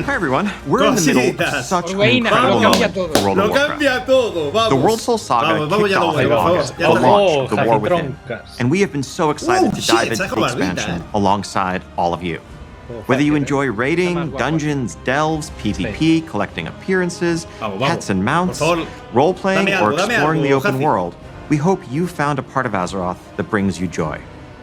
Hi everyone, we're in the middle of such an incredible moment for World of Warcraft. The World Soul Saga kicked off in August with the launch of the War Within, and we have been so excited to dive into the expansion alongside all of you. Whether you enjoy raiding, dungeons, delves, PvP, collecting appearances, pets and mounts, role-playing, or exploring the open world, we hope you found a part of Azeroth that brings you joy.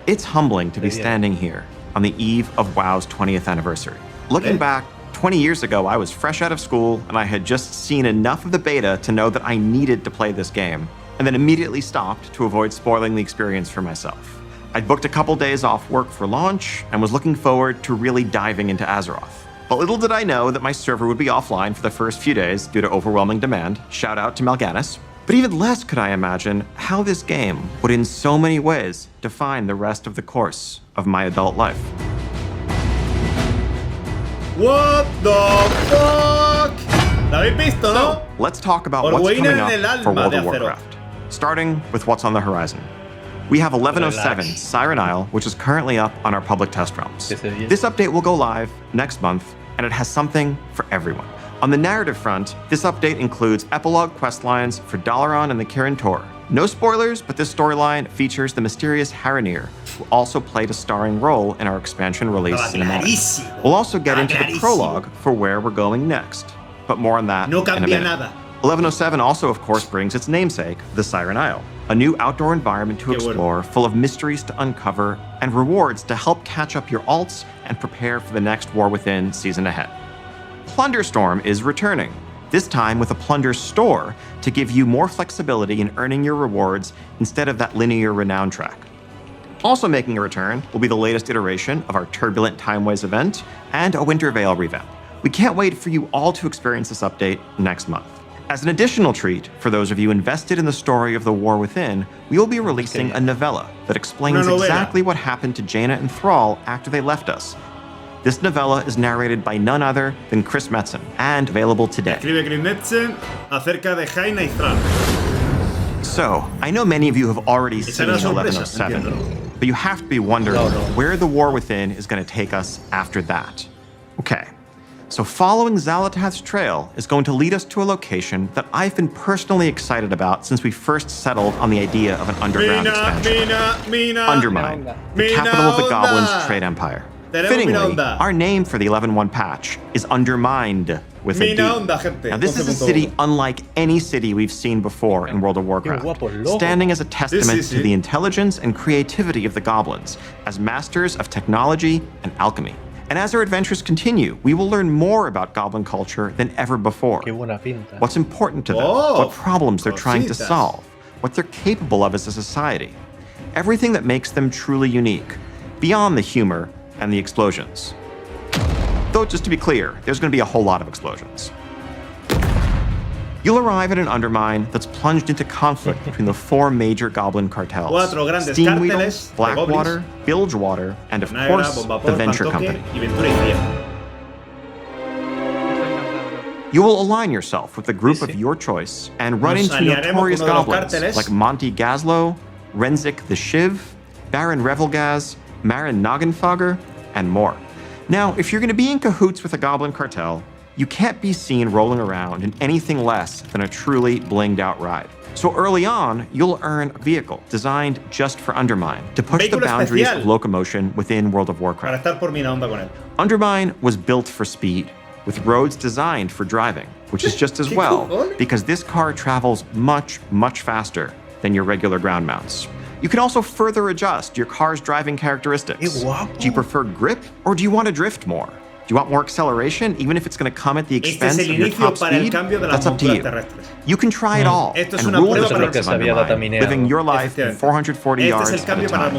It's humbling to be standing here on the eve of WoW's 20th anniversary. Looking back, 20 years ago, I was fresh out of school and I had just seen enough of the beta to know that I needed to play this game, and then immediately stopped to avoid spoiling the experience for myself. I'd booked a couple days off work for launch and was looking forward to really diving into Azeroth. But little did I know that my server would be offline for the first few days due to overwhelming demand. Shout out to Mal'Ganis. But even less could I imagine how this game would in so many ways define the rest of the course of my adult life. What the fuck? ¿La habéis visto, no? So, let's talk about what's coming up for World of Warcraft. Starting with what's on the horizon. We have 1107 Siren Isle, which is currently up on our public test realms. This update will go live next month, and it has something for everyone. On the narrative front, this update includes epilogue questlines for Dalaran and the Kirin Tor. No spoilers, but this storyline features the mysterious Haranir, who also played a starring role in our expansion release cinematic. We'll also get into the prologue for where we're going next, but more on that in a minute. 1107 also, of course, brings its namesake, the Siren Isle, a new outdoor environment to explore, full of mysteries to uncover, and rewards to help catch up your alts and prepare for the next War Within season ahead. Plunderstorm is returning, this time with a plunder store to give you more flexibility in earning your rewards instead of that linear renown track. Also making a return will be the latest iteration of our Turbulent Timeways event and a Winter Veil revamp. We can't wait for you all to experience this update next month. As an additional treat, for those of you invested in the story of the War Within, we will be releasing a novella that explains exactly what happened to Jaina and Thrall after they left us. This novella is narrated by none other than Chris Metzen, and available today. Escribe Chris Metzen acerca de Jaina y Thrall. So, I know many of you have already seen 1107, but you have to be wondering where the War Within is going to take us after that. Okay, so following Xal'atath's trail is going to lead us to a location that I've been personally excited about since we first settled on the idea of an underground expansion. Undermined, the capital of the Goblins' trade empire. Fittingly, our name for the 11.1 patch is Undermined with a D. Now this is a city unlike any city we've seen before in World of Warcraft, standing as a testament to the intelligence and creativity of the goblins as masters of technology and alchemy. And as our adventures continue, we will learn more about goblin culture than ever before. What's important to them, what problems they're trying to solve, what they're capable of as a society. Everything that makes them truly unique, beyond the humor and the explosions. Though, just to be clear, there's going to be a whole lot of explosions. You'll arrive at an Undermine that's plunged into conflict between the four major goblin cartels: Steamweedle, Blackwater, Bilgewater, and of course, the Venture Company. You will align yourself with a group of your choice and run into notorious goblins like Monty Gazlo, Renzik the Shiv, Baron Revelgaz, Marin Noggenfogger, and more. Now, if you're going to be in cahoots with a goblin cartel, you can't be seen rolling around in anything less than a truly blinged out ride. So early on, you'll earn a vehicle designed just for Undermine to push the boundaries of locomotion within World of Warcraft. Undermine was built for speed, with roads designed for driving, which is just as well, because this car travels much, much faster than your regular ground mounts. You can also further adjust your car's driving characteristics. Do you prefer grip, or do you want to drift more? Do you want more acceleration, even if it's going to come at the expense of your top speed? That's up to you. You can try it all and rule the streets of Undermine, living your life in 440 yards at a time.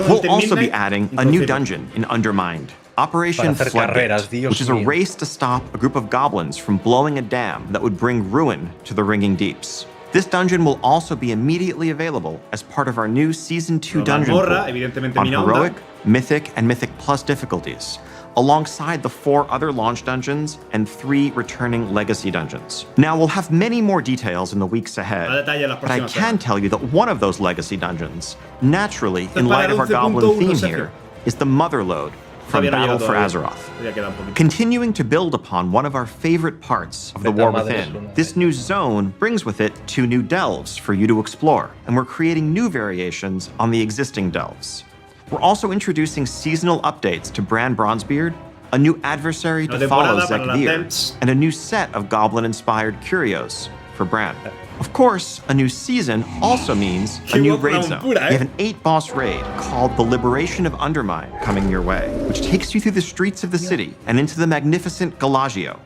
We'll also be adding a new dungeon in Undermined, Operation Floodgate, which is a race to stop a group of goblins from blowing a dam that would bring ruin to the ringing deeps. This dungeon will also be immediately available as part of our new Season 2 dungeon pool on Heroic, Mythic, and Mythic Plus difficulties, alongside the 4 other launch dungeons and 3 returning legacy dungeons. Now, we'll have many more details in the weeks ahead, but I can tell you that one of those legacy dungeons, naturally, in light of our goblin theme here, is the mother lode from Battle for Azeroth. Continuing to build upon one of our favorite parts of the War Within, this new zone brings with it 2 new delves for you to explore, and we're creating new variations on the existing delves. We're also introducing seasonal updates to Bran Bronzebeard, a new adversary to follow Zek'Vir, and a new set of goblin-inspired curios for Bran. Of course, a new season also means a new raid zone. We have an 8-boss raid called the Liberation of Undermined coming your way, which takes you through the streets of the city and into the magnificent Galagio,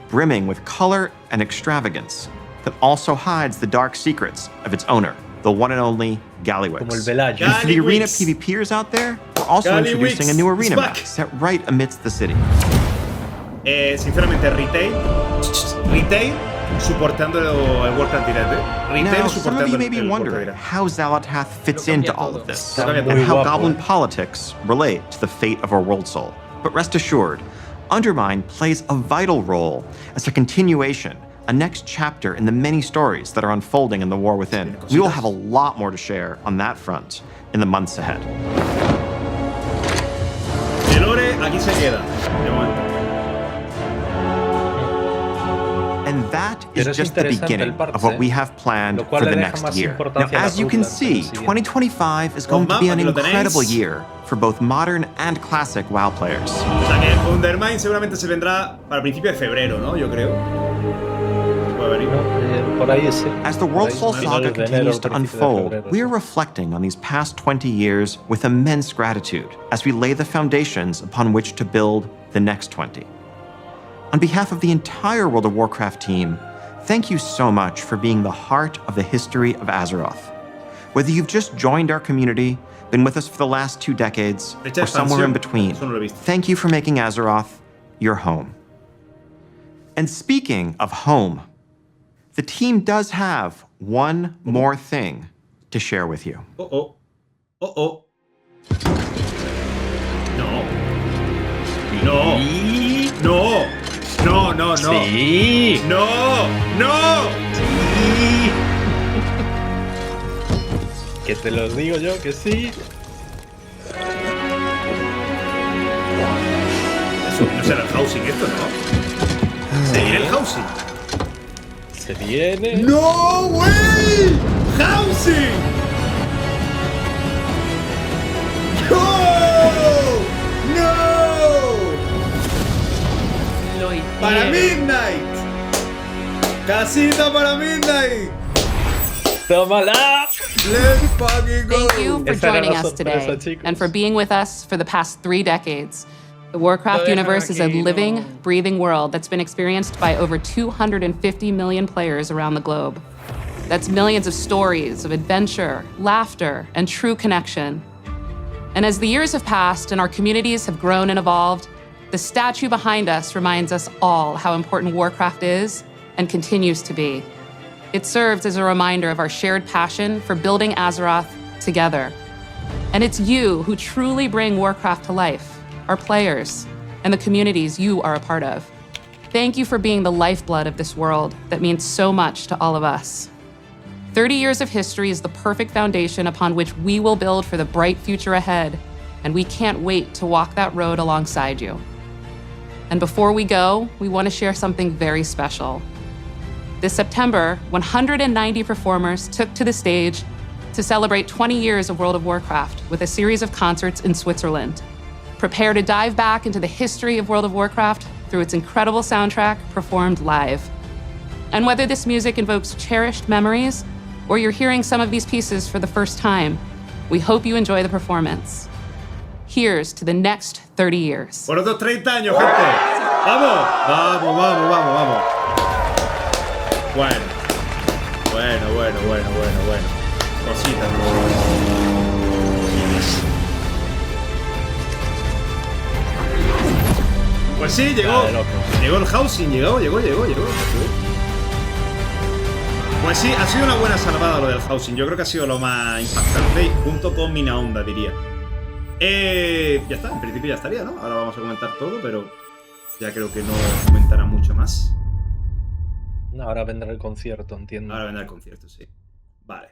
brimming with color and extravagance that also hides the dark secrets of its owner, the one and only Gallywix. And for the arena PvPers out there, we're also introducing a new arena map set right amidst the city. Sinceramente, retail soportando el Warcraft Direct. Now, some of you may be wondering how Xal'atath fits into all of this, and how goblin politics relate to the fate of our world soul. But rest assured, Undermined plays a vital role as a continuation, a next chapter in the many stories that are unfolding in the War Within. We will have a lot more to share on that front in the months ahead. El lore aquí se queda, de momento. And that is just the beginning of what we have planned for the next year. Now, as you can see, 2025 is going to be an incredible year for both modern and classic WoW players. O sea que Undermined seguramente se vendrá para principio de febrero, ¿no? Yo creo. As the World Soul Saga continues to unfold, we are reflecting on these past 20 years with immense gratitude as we lay the foundations upon which to build the next 20. On behalf of the entire World of Warcraft team, thank you so much for being the heart of the history of Azeroth. Whether you've just joined our community, been with us for the last 2 decades, or somewhere in between, thank you for making Azeroth your home. And speaking of home, the team does have one more thing to share with you. No. Sí. No. Sí. Que te los digo yo que sí. Eso no será el housing esto, ¿no? ¿Se viene el housing? Se viene. ¡No, güey! ¡Housing! ¡No! ¡Para Midnight! ¡Casita para Midnight! ¡Tómala! Let's fucking go! Thank you for joining us today and for being with us for the past 3 decades. The Warcraft universe is a living, breathing world that's been experienced by over 250 million players around the globe. That's millions of stories of adventure, laughter, and true connection. And as the years have passed and our communities have grown and evolved, the statue behind us reminds us all how important Warcraft is and continues to be. It serves as a reminder of our shared passion for building Azeroth together. And it's you who truly bring Warcraft to life, our players, and the communities you are a part of. Thank you for being the lifeblood of this world that means so much to all of us. 30 years of history is the perfect foundation upon which we will build for the bright future ahead, and we can't wait to walk that road alongside you. And before we go, we want to share something very special. This September, 190 performers took to the stage to celebrate 20 years of World of Warcraft with a series of concerts in Switzerland. Prepare to dive back into the history of World of Warcraft through its incredible soundtrack performed live. And whether this music invokes cherished memories or you're hearing some of these pieces for the first time, we hope you enjoy the performance. Here's to the next 30 years. Por otros 30 años, gente. ¡Vamos! ¡Vamos! Bueno. Cositas. Pues sí, llegó el housing, llegó. Pues sí, ha sido una buena salvada lo del housing. Yo creo que ha sido lo más impactante, junto con Minahonda, diría. Ya está, en principio ya estaría, ¿no? Ahora vamos a comentar todo, pero ya creo que no comentará mucho más. Ahora vendrá el concierto, entiendo. Ahora vendrá el concierto, sí. Vale.